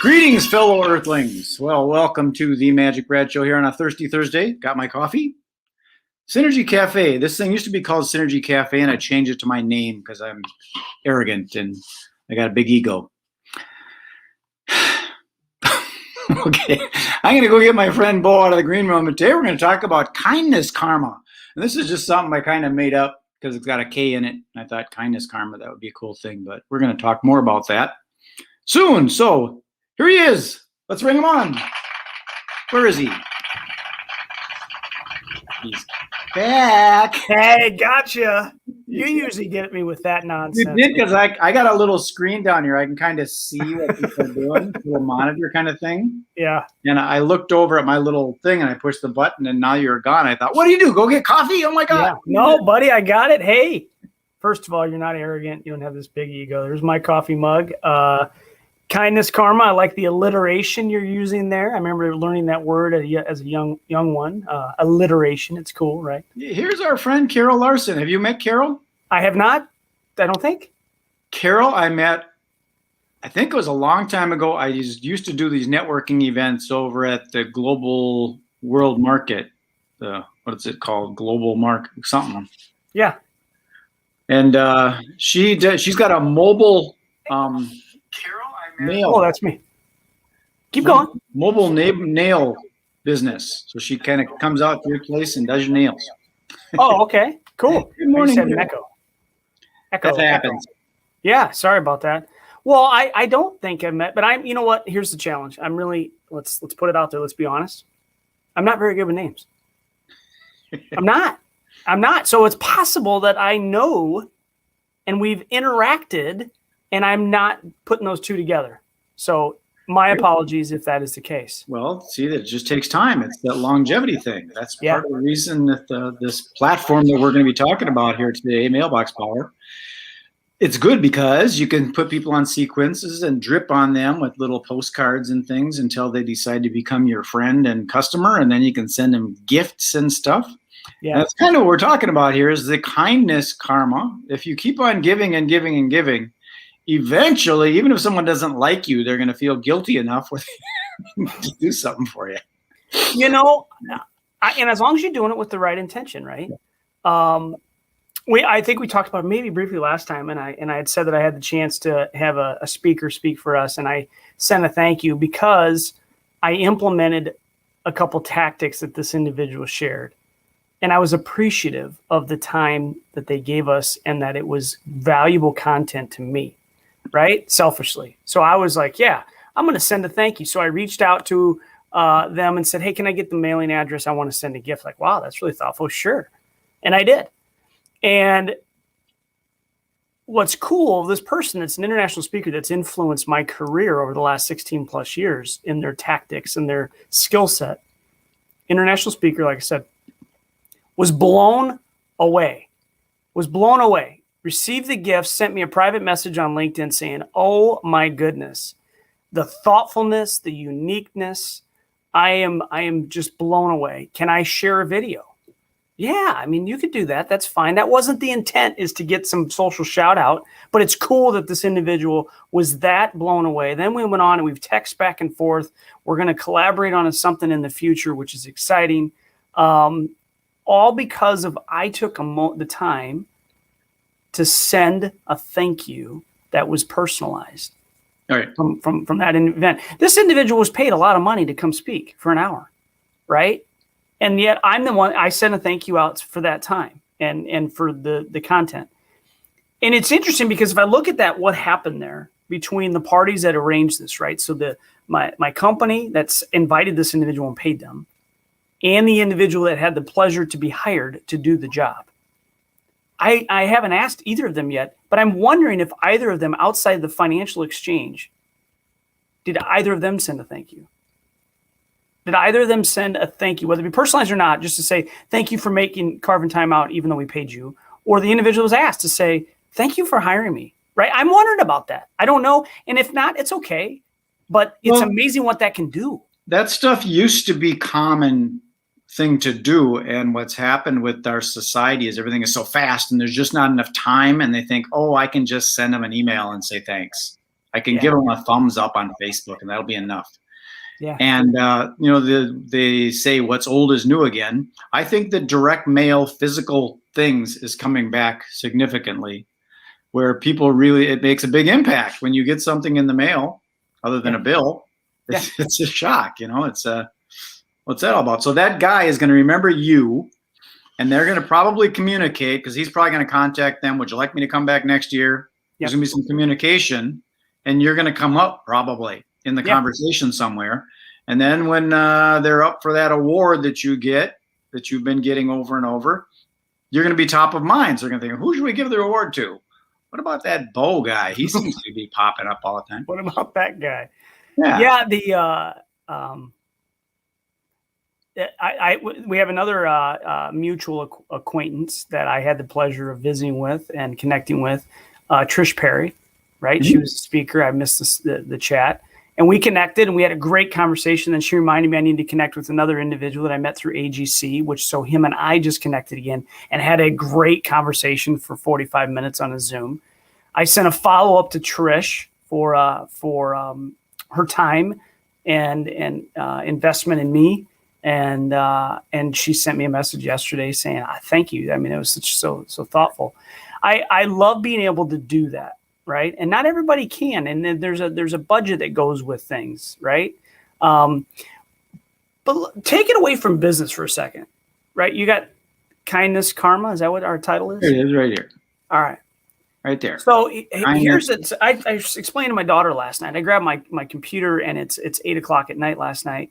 Greetings, fellow Earthlings. Well, welcome to the MagicBrad Show here on a Thirsty Thursday. Got my coffee. Synergy Cafe. This thing used to be called Synergy Cafe, and I changed it to my name because I'm arrogant and I got a big ego. Okay, I'm going to go get my friend Bo out of the green room, and today we're going to talk about kindness karma. And this is just something I kind of made up because it's got a K in it. And I thought kindness karma, that would be a cool thing, but we're going to talk more about that soon. So here he is. Let's bring him on. Where is he? He's back. Hey, gotcha. You usually get me with that nonsense. You did, because I got a little screen down here. I can kind of see what people are doing, a little monitor kind of thing. Yeah. And I looked over at my little thing and I pushed the button and now you're gone. I thought, what do you do? Go get coffee? Oh my God. Yeah. No, buddy, I got it. Hey, first of all, you're not arrogant. You don't have this big ego. There's my coffee mug. Kindness karma. I like the alliteration you're using there. I remember learning that word as a young one. Alliteration. It's cool, right? Here's our friend Carol Larson. Have you met Carol? I have not. I don't think. Carol, I met, I think it was a long time ago. I used to do these networking events over at the Global World Market. What is it called? Global Market something. Yeah. And she's got a mobile nail. Oh, that's me. Keep going. Mobile nail business. So she kind of comes out to your place and does your nails. Oh, okay. Cool. Good morning. I just had an echo. That happens. Yeah, sorry about that. Well, I don't think I've met, but you know what? Here's the challenge. I'm really, let's put it out there. Let's be honest. I'm not very good with names. I'm not. So it's possible that I know and we've interacted and I'm not putting those two together. So my apologies if that is the case. Well, see, that it just takes time. It's that longevity thing. That's part of the reason that this platform that we're going to be talking about here today, MailBoxPower, it's good because you can put people on sequences and drip on them with little postcards and things until they decide to become your friend and customer, and then you can send them gifts and stuff. Yeah, that's kind of what we're talking about here is the kindness karma. If you keep on giving and giving and giving, eventually, even if someone doesn't like you, they're going to feel guilty enough to do something for you. You know, and as long as you're doing it with the right intention, right? I think we talked about it maybe briefly last time, and I had said that I had the chance to have a speaker speak for us, and I sent a thank you because I implemented a couple tactics that this individual shared. And I was appreciative of the time that they gave us and that it was valuable content to me, right? Selfishly. So I was like, yeah, I'm going to send a thank you. So I reached out to them and said, hey, can I get the mailing address? I want to send a gift. Like, wow, that's really thoughtful. Sure. And I did. And what's cool, this person that's an international speaker that's influenced my career over the last 16 plus years in their tactics and their skill set, international speaker, like I said, was blown away, received the gift, sent me a private message on LinkedIn saying, oh my goodness, the thoughtfulness, the uniqueness, I am just blown away. Can I share a video? Yeah, I mean, you could do that. That's fine. That wasn't the intent, is to get some social shout out, but it's cool that this individual was that blown away. Then we went on and we've texted back and forth. We're going to collaborate on something in the future, which is exciting. All because of I took the time to send a thank you that was personalized. All right. From that event. This individual was paid a lot of money to come speak for an hour, right? And yet I'm the one, I sent a thank you out for that time and for the content. And it's interesting because if I look at that, what happened there between the parties that arranged this, right? So my company that's invited this individual and paid them, and the individual that had the pleasure to be hired to do the job. I haven't asked either of them yet, but I'm wondering if either of them, outside the financial exchange, did either of them send a thank you? Did either of them send a thank you, whether it be personalized or not, just to say, thank you for carving time out, even though we paid you, or the individual was asked to say, thank you for hiring me, right? I'm wondering about that. I don't know. And if not, it's okay. But it's amazing what that can do. That stuff used to be common thing to do. And what's happened with our society is everything is so fast and there's just not enough time. And they think, oh, I can just send them an email and say thanks. I can give them a thumbs up on Facebook, and that'll be enough. Yeah. And, they say what's old is new again. I think the direct mail physical things is coming back significantly, where people really, it makes a big impact when you get something in the mail other than a bill. It's a shock, it's what's that all about? So that guy is going to remember you, and they're going to probably communicate, because he's probably going to contact them. Would you like me to come back next year? There's going to be some communication, and you're going to come up probably in the conversation somewhere. And then when they're up for that award that you get, that you've been getting over and over, you're going to be top of mind. So they're going to think, who should we give the award to? What about that Bo guy? He seems to be popping up all the time. What about that guy? Yeah. We have another mutual acquaintance that I had the pleasure of visiting with and connecting with, Trish Perry, right? Mm-hmm. She was a speaker. I missed the chat. And we connected, and we had a great conversation. Then she reminded me I need to connect with another individual that I met through AGC, so him and I just connected again and had a great conversation for 45 minutes on a Zoom. I sent a follow-up to Trish for her time and investment in me. And she sent me a message yesterday saying, thank you. I mean, it was so thoughtful. I love being able to do that. Right. And not everybody can. And then there's a budget that goes with things. Right. But take it away from business for a second. Right. You got kindness, karma. Is that what our title is? It is right here. All right. Right there. So here's it. I explained to my daughter last night. I grabbed my computer, and it's 8:00 at night last night.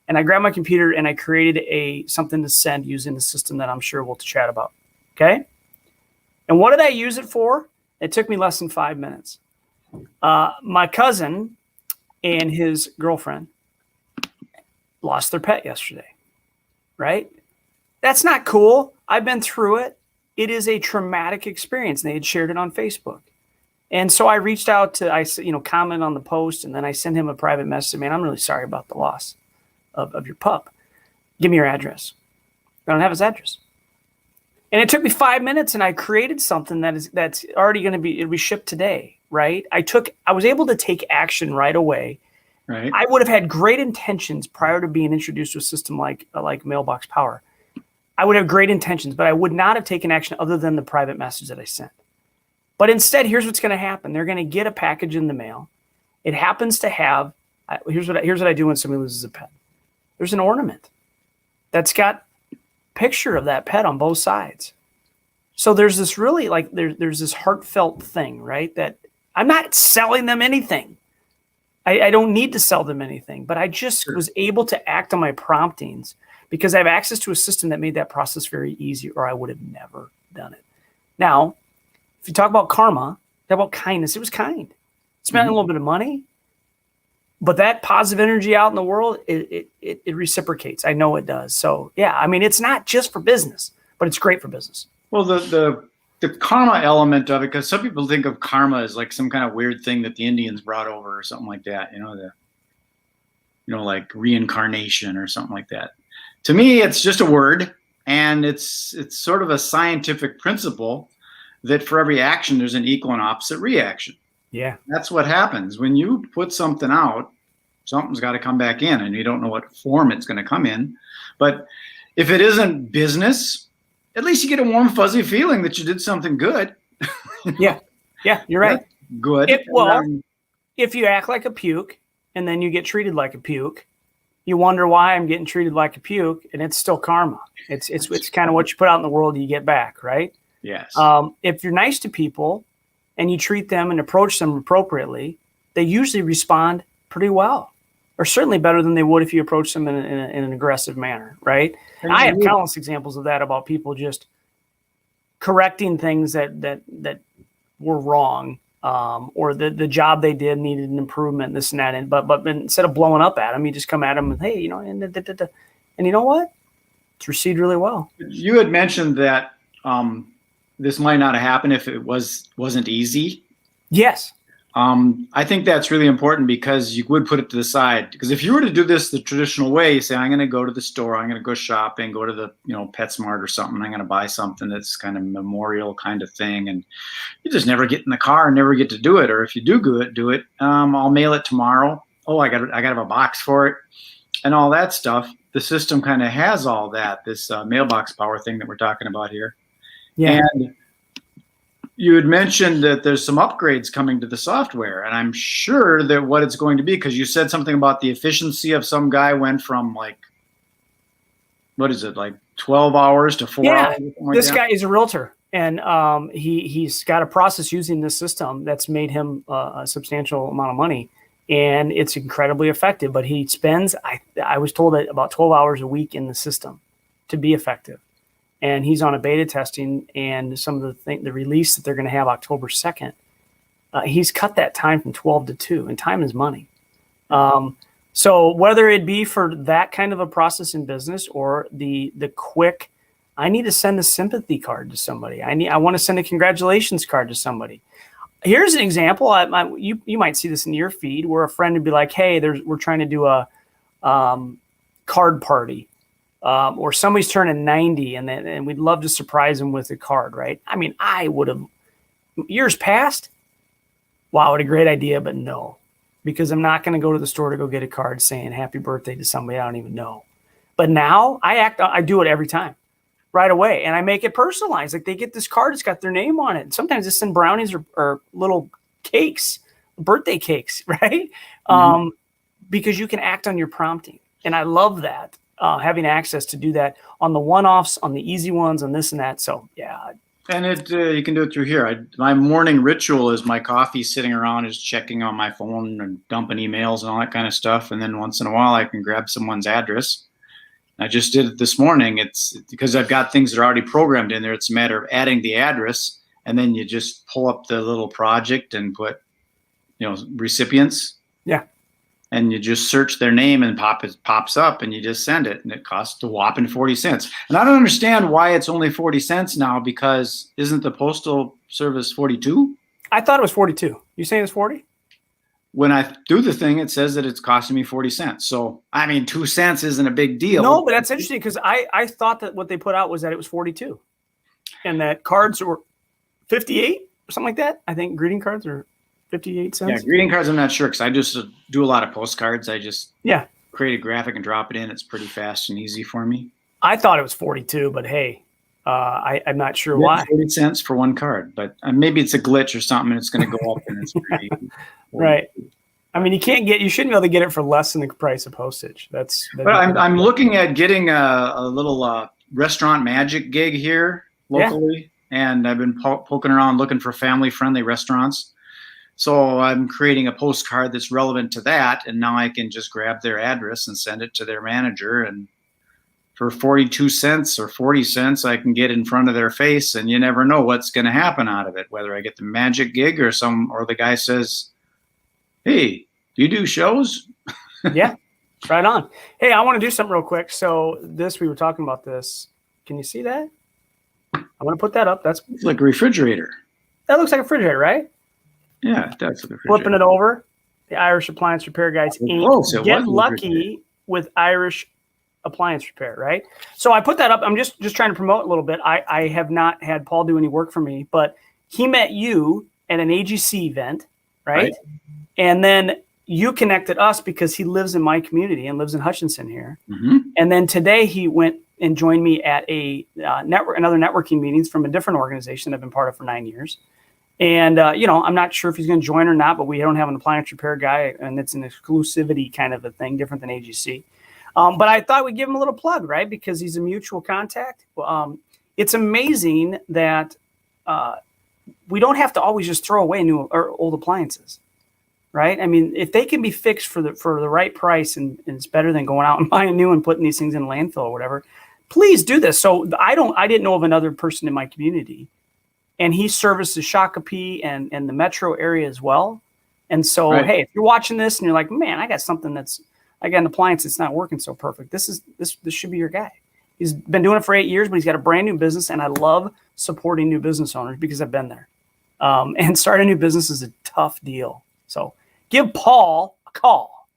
And I grabbed my computer and I created something to send using the system that I'm sure we'll chat about. Okay. And what did I use it for? It took me less than 5 minutes. My cousin and his girlfriend lost their pet yesterday, right? That's not cool. I've been through it. It is a traumatic experience. They had shared it on Facebook. And so I reached out to, comment on the post, and then I sent him a private message. Man, I'm really sorry about the loss of your pup. Give me your address. I don't have his address. And it took me 5 minutes, and I created something that's already going to be shipped today, right? I was able to take action right away. Right. I would have had great intentions prior to being introduced to a system like MailBoxPower. I would have great intentions, but I would not have taken action other than the private message that I sent. But instead, here's what's going to happen. They're going to get a package in the mail. It happens to have, here's what I do when somebody loses a pet. There's an ornament that's got picture of that pet on both sides. So there's this really there's this heartfelt thing, right? That I'm not selling them anything. I don't need to sell them anything, but I just was able to act on my promptings because I have access to a system that made that process very easy, or I would have never done it. Now, if you talk about karma, talk about kindness, it was kind. Spent a little bit of money, but that positive energy out in the world, it reciprocates. I know it does. So yeah, I mean, it's not just for business, but it's great for business. Well, the karma element of it, because some people think of karma as like some kind of weird thing that the Indians brought over or something like that. Like reincarnation or something like that. To me, it's just a word, and it's sort of a scientific principle that for every action, there's an equal and opposite reaction. Yeah. That's what happens. When you put something out, something's got to come back in, and you don't know what form it's going to come in. But if it isn't business, at least you get a warm, fuzzy feeling that you did something good. Yeah. Yeah, you're right. That's good. If you act like a puke and then you get treated like a puke, you wonder why I'm getting treated like a puke, and it's still karma. It's kind of what you put out in the world you get back, right? Yes. If you're nice to people and you treat them and approach them appropriately, they usually respond pretty well, or certainly better than they would if you approach them in an aggressive manner, right? And I have countless examples of that about people just correcting things that were wrong, or the job they did needed an improvement, this and that. But instead of blowing up at them, you just come at them and, hey, and you know what? It's received really well. You had mentioned that this might not have happened if it wasn't easy. Yes. I think that's really important because you would put it to the side. Because if you were to do this the traditional way, you say, I'm going to go to the store, I'm going to go shopping, go to the PetSmart or something, I'm going to buy something that's kind of memorial kind of thing, and you just never get in the car and never get to do it. Or if you do it, I'll mail it tomorrow. Oh, I got to have a box for it, and all that stuff. The system kind of has all that. This MailBoxPower thing that we're talking about here, and you had mentioned that there's some upgrades coming to the software, and I'm sure that what it's going to be, because you said something about the efficiency of some guy went from like 12 hours to 4 hours? This guy is a realtor, and he's got a process using this system that's made him a substantial amount of money, and it's incredibly effective. But he spends, I was told, that about 12 hours a week in the system to be effective. And he's on a beta testing, and some of the release that they're going to have October 2nd, he's cut that time from 12 to 2, and time is money. So whether it be for that kind of a process in business or the quick, I need to send a sympathy card to somebody. I want to send a congratulations card to somebody. Here's an example. You might see this in your feed where a friend would be like, hey, we're trying to do a card party. Or somebody's turning 90 and we'd love to surprise them with a card, right? I mean, I would have years past. Wow, what a great idea, but no, because I'm not going to go to the store to go get a card saying happy birthday to somebody I don't even know. But now I do it every time right away. And I make it personalized. Like they get this card, it's got their name on it. And sometimes they send brownies or little cakes, birthday cakes, right? Mm-hmm. Because you can act on your prompting. And I love that. Having access to do that on the one-offs, on the easy ones, on this and that. So, yeah. And you can do it through here. My morning ritual is my coffee sitting around is checking on my phone and dumping emails and all that kind of stuff. And then once in a while, I can grab someone's address. I just did it this morning. It's because I've got things that are already programmed in there. It's a matter of adding the address, and then you just pull up the little project and put, recipients. Yeah. And you just search their name and it pops up and you just send it, and it costs a whopping 40 cents. And I don't understand why it's only 40 cents now, because isn't the postal service 42? I thought it was 42. You saying it's 40? When I do the thing, it says that it's costing me 40 cents. So, 2 cents isn't a big deal. No, but that's interesting because I thought that what they put out was that it was 42 and that cards were 58 or something like that. I think greeting cards are 58 cents. Yeah, greeting cards, I'm not sure because I just do a lot of postcards. I just create a graphic and drop it in. It's pretty fast and easy for me. I thought it was 42, but hey, I'm not sure why. 40 cents for one card, but maybe it's a glitch or something and it's going to go up and it's pretty right. I mean, you shouldn't be able to get it for less than the price of postage. But I'm looking at getting a little restaurant magic gig here locally, and I've been poking around looking for family-friendly restaurants. So I'm creating a postcard that's relevant to that, and now I can just grab their address and send it to their manager. And for 42 cents or 40 cents, I can get in front of their face, and you never know what's going to happen out of it, whether I get the magic gig or the guy says, hey, do you do shows? Yeah, right on. Hey, I want to do something real quick. So we were talking about this. Can you see that? I'm going to put that up. That's like a refrigerator. That looks like a refrigerator, right? Yeah, it does. Flipping it over, the Irish Appliance Repair Guys Inc. Get lucky with Irish Appliance Repair, right? So I put that up. I'm just trying to promote a little bit. I have not had Paul do any work for me, but he met you at an AGC event, right? And then you connected us because he lives in my community and lives in Hutchinson here. Mm-hmm. And then today he went and joined me at another networking meetings from a different organization I've been part of for 9 years. And, I'm not sure if he's going to join or not, but we don't have an appliance repair guy, and it's an exclusivity kind of a thing, different than AGC. But I thought we'd give him a little plug, right? Because he's a mutual contact. It's amazing that we don't have to always just throw away new or old appliances, right? I mean, if they can be fixed for the right price and it's better than going out and buying new and putting these things in a landfill or whatever, please do this. So I didn't know of another person in my community. And he services Shakopee and the metro area as well. And so, Hey, if you're watching this and you're like, man, I got an appliance that's not working so perfect. This should be your guy. He's been doing it for 8 years, but he's got a brand new business. And I love supporting new business owners because I've been there. And starting a new business is a tough deal. So give Paul a call.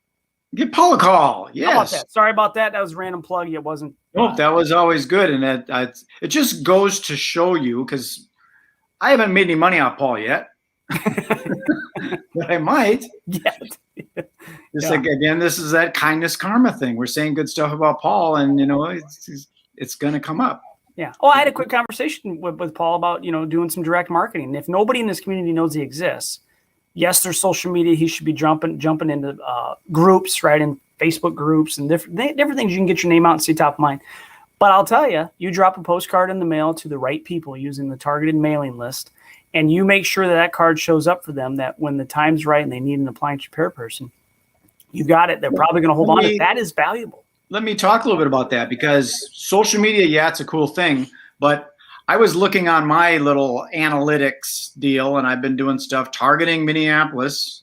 Give Paul a call. Yes. How about that? Sorry about that. That was a random plug. It wasn't. Nope, that was always good. And it just goes to show you, because I haven't made any money off Paul yet. But I might. Yet. Like, again, this is that kindness karma thing. We're saying good stuff about Paul, and it's going to come up. Yeah. Oh, I had a quick conversation with Paul about doing some direct marketing. If nobody in this community knows he exists, yes, there's social media. He should be jumping into groups, right, in Facebook groups and different things. You can get your name out and stay top of mind. But I'll tell you, you drop a postcard in the mail to the right people using the targeted mailing list, and you make sure that card shows up for them, that when the time's right and they need an appliance repair person, you got it. They're probably going to hold on to it. That is valuable. Let me talk a little bit about that, because social media, yeah, it's a cool thing. But I was looking on my little analytics deal, and I've been doing stuff targeting Minneapolis.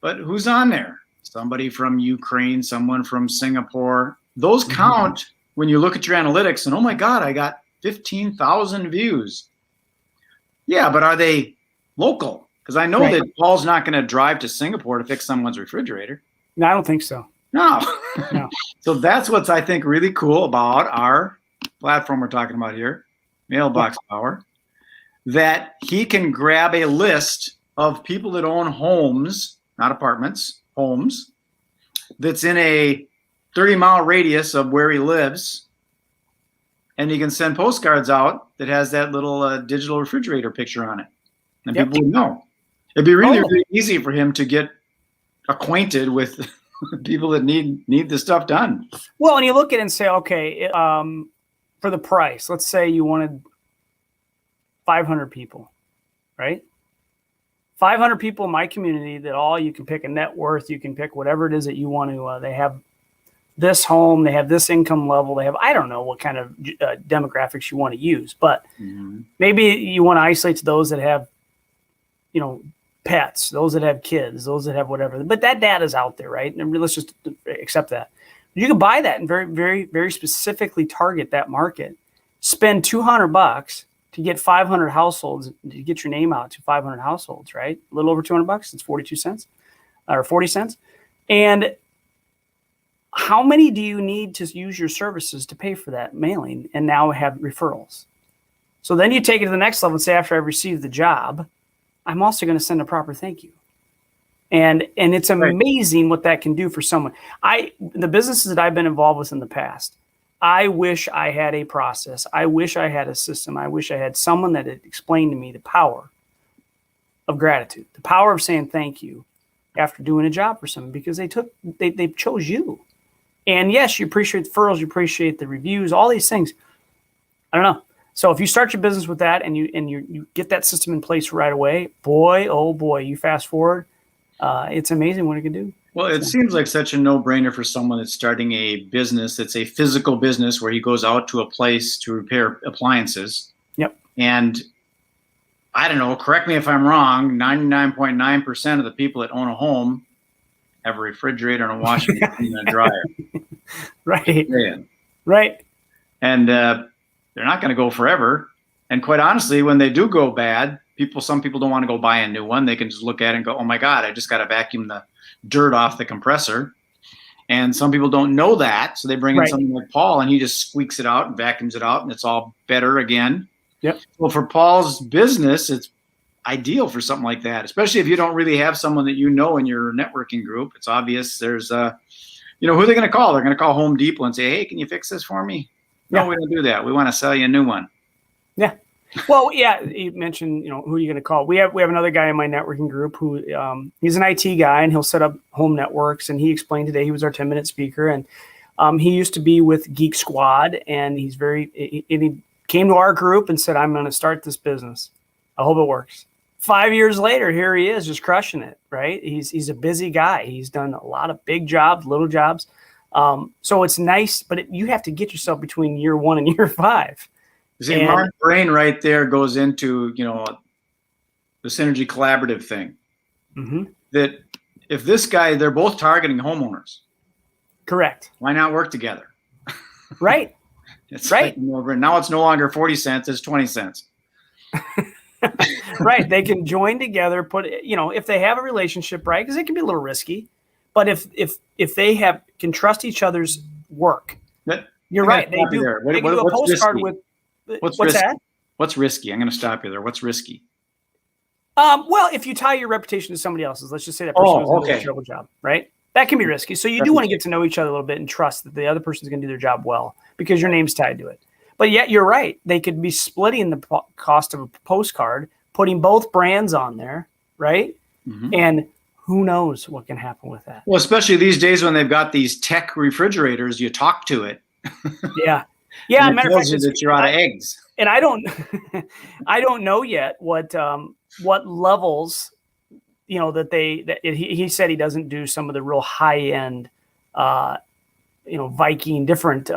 But who's on there? Somebody from Ukraine, someone from Singapore. Those count when you look at your analytics, and oh my God, I got 15,000 views. Yeah, but are they local? Because I know that Paul's not going to drive to Singapore to fix someone's refrigerator. No, I don't think so. No. So that's what's, I think, really cool about our platform we're talking about here, MailBoxPower, that he can grab a list of people that own homes, not apartments, homes, that's in a 30-mile radius of where he lives, and he can send postcards out that has that little digital refrigerator picture on it, and people would know. It'd be really, really easy for him to get acquainted with people that need the stuff done. Well, and you look at it and say, okay, for the price, let's say you wanted 500 people, right? 500 people in my community that you can pick a net worth, you can pick whatever it is that you want to, they have this home, they have this income level, they have, I don't know what kind of demographics you want to use, but maybe you want to isolate to those that have, pets, those that have kids, those that have whatever, but that data is out there, right? And let's just accept that. You can buy that and very, very, very specifically target that market, spend $200 to get 500 households, to get your name out to 500 households, right? A little over $200, it's 42 cents or 40 cents. And how many do you need to use your services to pay for that mailing and now have referrals? So then you take it to the next level and say, after I've received the job, I'm also going to send a proper thank you. And it's amazing what that can do for someone. The businesses that I've been involved with in the past, I wish I had a process. I wish I had a system. I wish I had someone that had explained to me the power of gratitude, the power of saying thank you after doing a job for someone, because they chose you. And yes, you appreciate the referrals, you appreciate the reviews, all these things. I don't know. So if you start your business with that and you get that system in place right away, boy, oh boy, you fast forward, it's amazing what it can do. Well, it seems like such a no-brainer for someone that's starting a business that's a physical business where he goes out to a place to repair appliances. Yep. And I don't know, correct me if I'm wrong, 99.9% of the people that own a home have a refrigerator and a washing machine and a dryer. Right. Yeah. Right. And they're not going to go forever. And quite honestly, when they do go bad, some people don't want to go buy a new one. They can just look at it and go, oh my God, I just got to vacuum the dirt off the compressor. And some people don't know that. So they bring in someone like Paul, and he just squeaks it out and vacuums it out, and it's all better again. Yep. Well, for Paul's business, it's ideal for something like that, especially if you don't really have someone that you know in your networking group. It's obvious there's, who are they going to call? They're going to call Home Depot and say, hey, can you fix this for me? No, we don't do that. We want to sell you a new one. Yeah. Well, yeah, you mentioned, who are you going to call? We have another guy in my networking group who he's an IT guy, and he'll set up home networks. And he explained today, he was our 10-minute speaker, and he used to be with Geek Squad, and he came to our group and said, I'm going to start this business. I hope it works. 5 years later, here he is just crushing it, right? He's a busy guy. He's done a lot of big jobs, little jobs. So it's nice, but you have to get yourself between year 1 and year 5. See, Mark's brain right there goes into, the Synergy Collaborative thing. Mm-hmm. That if this guy, they're both targeting homeowners. Correct. Why not work together? Right. It's right. Now it's no longer 40 cents, it's 20 cents. Right. They can join together, if they have a relationship, right? Because it can be a little risky. But if they can trust each other's work, you're right. They do. They can do a postcard risky? with What's risky? that? What's risky? I'm going to stop you there. What's risky? Well, if you tie your reputation to somebody else's, let's just say that person does a terrible job, right? That can be risky. So you do want to get to know each other a little bit and trust that the other person's going to do their job well because your name's tied to it. But yet you're right. They could be splitting the cost of a postcard, putting both brands on there, right? Mm-hmm. And who knows what can happen with that? Well, especially these days when they've got these tech refrigerators, you talk to it. Yeah. Yeah. Matter of fact, that you're out of eggs. And I don't know yet what levels, that he said he doesn't do some of the real high end, Viking different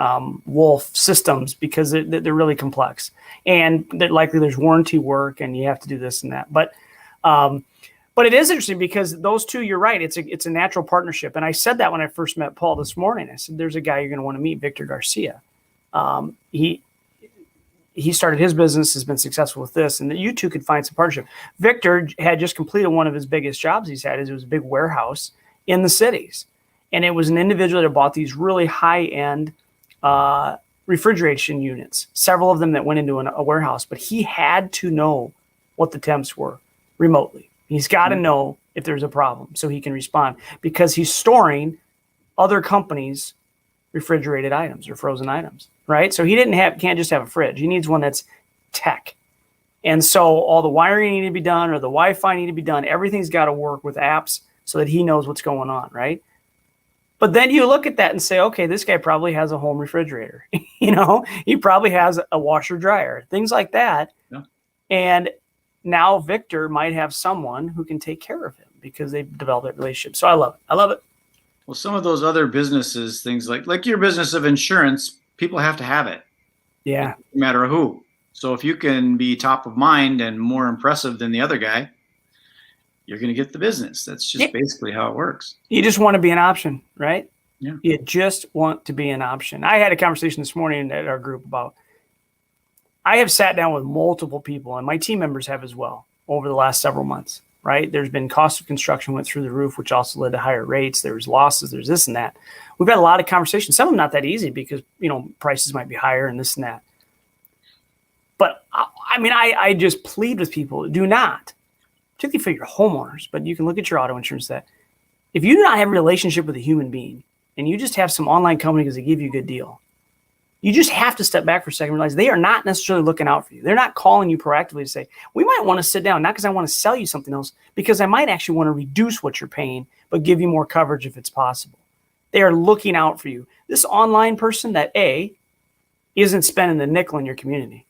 wolf systems because they're really complex and there's warranty work and you have to do this and that. But it is interesting because those two, you're right. It's a natural partnership. And I said that when I first met Paul this morning. I said, there's a guy you're going to want to meet, Victor Garcia. He started his business, has been successful with this, and that you two could find some partnership. Victor had just completed one of his biggest jobs he's had. It was a big warehouse in the cities. And it was an individual that bought these really high-end refrigeration units, several of them that went into a warehouse. But he had to know what the temps were remotely. He's got to know if there's a problem so he can respond because he's storing other companies' refrigerated items or frozen items, right? So he can't just have a fridge. He needs one that's tech. And so all the wiring need to be done or the Wi-Fi need to be done. Everything's got to work with apps so that he knows what's going on, right? But then you look at that and say, okay, this guy probably has a home refrigerator. He probably has a washer dryer, things like that. Yeah. And now Victor might have someone who can take care of him because they've developed that relationship. So I love it. I love it. Well, some of those other businesses, things like your business of insurance, people have to have it. Yeah. No matter who. So if you can be top of mind and more impressive than the other guy, you're going to get the business. That's just basically how it works. You just want to be an option, right? Yeah. You just want to be an option. I had a conversation this morning at our group about, I have sat down with multiple people and my team members have as well over the last several months, right? There's been cost of construction went through the roof, which also led to higher rates. There's losses, there's this and that. We've had a lot of conversations. Some of them not that easy because, prices might be higher and this and that. But I just plead with people, do not, particularly for your homeowners, but you can look at your auto insurance that if you do not have a relationship with a human being and you just have some online company because they give you a good deal, you just have to step back for a second and realize they are not necessarily looking out for you. They're not calling you proactively to say, we might want to sit down, not because I want to sell you something else, because I might actually want to reduce what you're paying, but give you more coverage if it's possible. They are looking out for you. This online person that isn't spending the nickel in your community.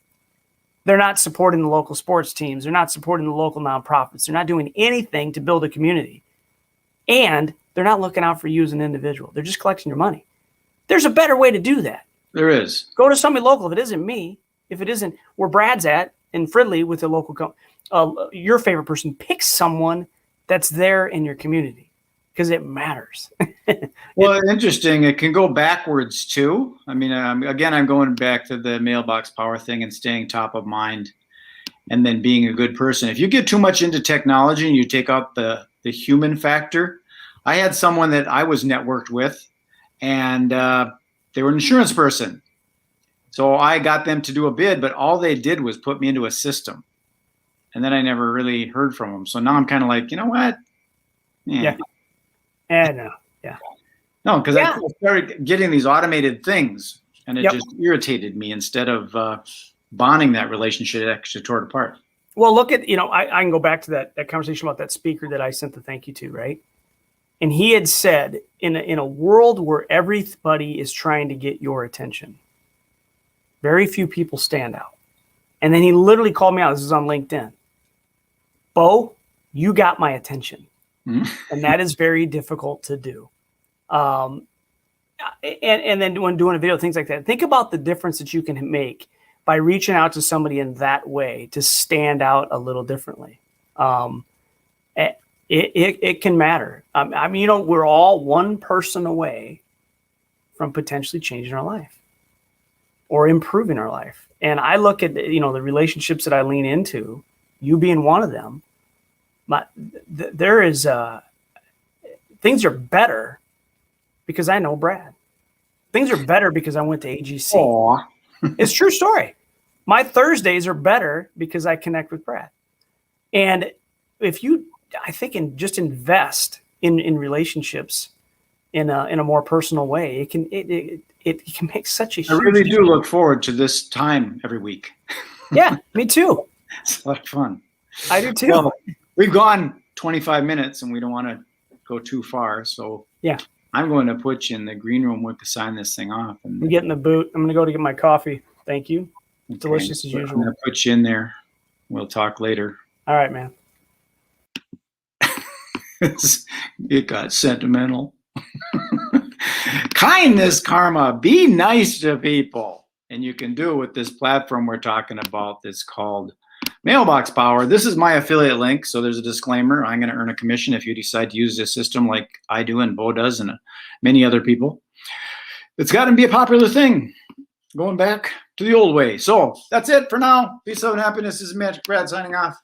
They're not supporting the local sports teams. They're not supporting the local nonprofits. They're not doing anything to build a community. And they're not looking out for you as an individual. They're just collecting your money. There's a better way to do that. There is. Go to somebody local. If it isn't me, if it isn't where Brad's at in Fridley with a local, your favorite person, pick someone that's there in your community because it matters. Well, interesting. It can go backwards too. I mean, again, I'm going back to the MailBoxPower thing and staying top of mind and then being a good person. If you get too much into technology and you take out the human factor, I had someone that I was networked with and they were an insurance person. So I got them to do a bid, but all they did was put me into a system. And then I never really heard from them. So now I'm kind of like, you know what? Yeah. No. Yeah. No, because I started getting these automated things and it just irritated me instead of bonding that relationship actually toward apart. Well, look at, I can go back to that conversation about that speaker that I sent the thank you to, right? And he had said, in a world where everybody is trying to get your attention, very few people stand out. And then he literally called me out. This is on LinkedIn. Bo, you got my attention. Mm-hmm. And that is very difficult to do. And then when doing a video, things like that, think about the difference that you can make by reaching out to somebody in that way to stand out a little differently. It can matter. We're all one person away from potentially changing our life or improving our life. And I look at, the relationships that I lean into, you being one of them, there is things are better because I know Brad. Things are better because I went to AGC. Aw. It's a true story. My Thursdays are better because I connect with Brad. And if you, I think, just invest in relationships in a more personal way, it can make such a huge I really do difference. look forward to this time every week. Yeah, me too. It's a lot of fun. I do too. Well, we've gone 25 minutes and we don't want to go too far. So yeah, I'm going to put you in the green room to sign this thing off. And I'm getting the boot. I'm going to go to get my coffee. Thank you. okay, Delicious as usual. I'm going to put you in there. We'll talk later. All right, man. It got sentimental. Kindness, karma. Be nice to people. And you can do it with this platform we're talking about that's called MailBoxPower. This is my affiliate link, so there's a disclaimer. I'm going to earn a commission if you decide to use this system like I do and Bo does and many other people. It's got to be a popular thing, going back to the old way. So that's it for now. Peace, love, and happiness. This is MagicBrad signing off.